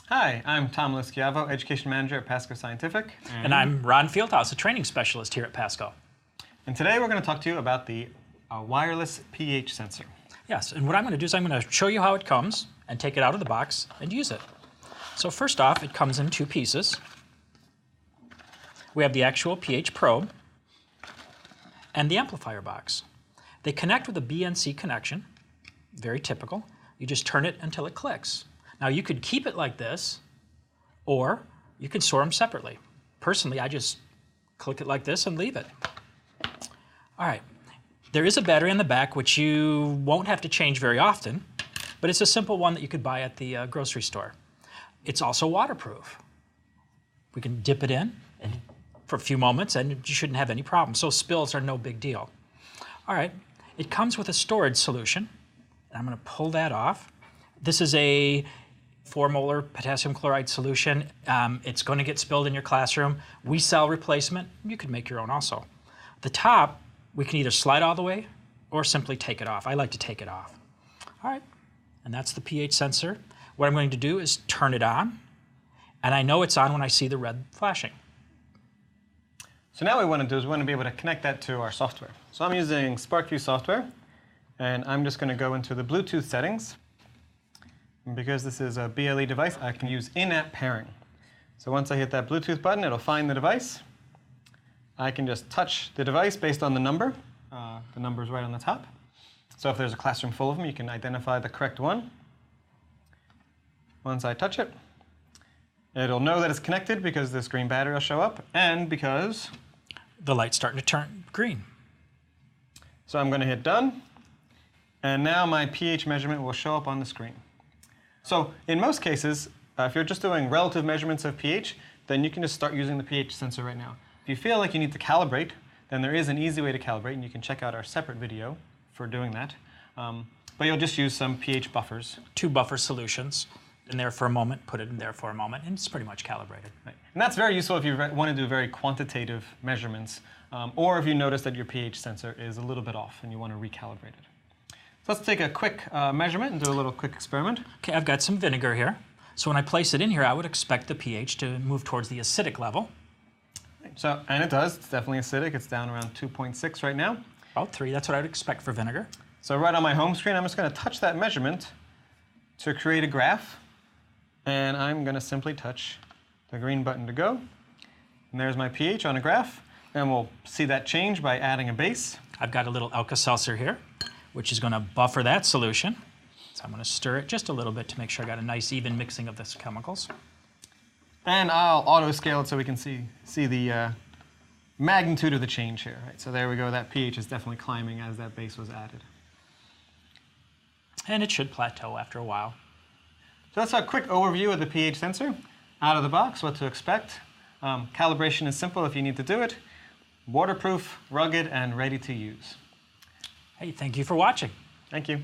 Hi, I'm Tom Lischiavo, Education Manager at Pasco Scientific. And I'm Ron Fieldhouse, a Training Specialist here at Pasco. And today we're going to talk to you about the wireless pH sensor. Yes, and what I'm going to do is I'm going to show you how it comes and take it out of the box and use it. So first off, it comes in two pieces. We have the actual pH probe and the amplifier box. They connect with a BNC connection, very typical. You just turn it until it clicks. Now you could keep it like this, or you could store them separately. Personally, I just click it like this and leave it. All right, there is a battery in the back which you won't have to change very often, but it's a simple one that you could buy at the grocery store. It's also waterproof. We can dip it in and for a few moments and you shouldn't have any problem. So spills are no big deal. All right, it comes with a storage solution. I'm going to pull that off. This is a 4 molar potassium chloride solution. It's going to get spilled in your classroom. We sell replacement. You could make your own also. The top, we can either slide all the way or simply take it off. I like to take it off. All right, and that's the pH sensor. What I'm going to do is turn it on, and I know it's on when I see the red flashing. So now what we want to do is we want to be able to connect that to our software. So I'm using SparkView software, and I'm just going to go into the Bluetooth settings. And because this is a BLE device, I can use in-app pairing. So once I hit that Bluetooth button, it'll find the device. I can just touch the device based on the number. The number is right on the top. So if there's a classroom full of them, you can identify the correct one. Once I touch it, it'll know that it's connected because this green battery will show up, and because the light's starting to turn green. So I'm going to hit done, and now my pH measurement will show up on the screen. So in most cases, if you're just doing relative measurements of pH, then you can just start using the pH sensor right now. If you feel like you need to calibrate, then there is an easy way to calibrate, and you can check out our separate video for doing that. But you'll just use some pH buffers. 2 buffer solutions. In there for a moment, put it in there for a moment, and it's pretty much calibrated. Right. And that's very useful if you want to do very quantitative measurements, or if you notice that your pH sensor is a little bit off and you want to recalibrate it. So let's take a quick measurement and do a little quick experiment. Okay, I've got some vinegar here. So when I place it in here, I would expect the pH to move towards the acidic level. So, and it does. It's definitely acidic. It's down around 2.6 right now. About 3. That's what I would expect for vinegar. So right on my home screen, I'm just going to touch that measurement to create a graph. And I'm going to simply touch the green button to go. And there's my pH on a graph. And we'll see that change by adding a base. I've got a little Alka-Seltzer here, which is going to buffer that solution. So I'm going to stir it just a little bit to make sure I got a nice even mixing of the chemicals. And I'll auto scale it so we can see the magnitude of the change here. Right? So there we go. That pH is definitely climbing as that base was added. And it should plateau after a while. So that's a quick overview of the pH sensor. Out of the box, what to expect. Calibration is simple if you need to do it. Waterproof, rugged, and ready to use. Hey, thank you for watching. Thank you.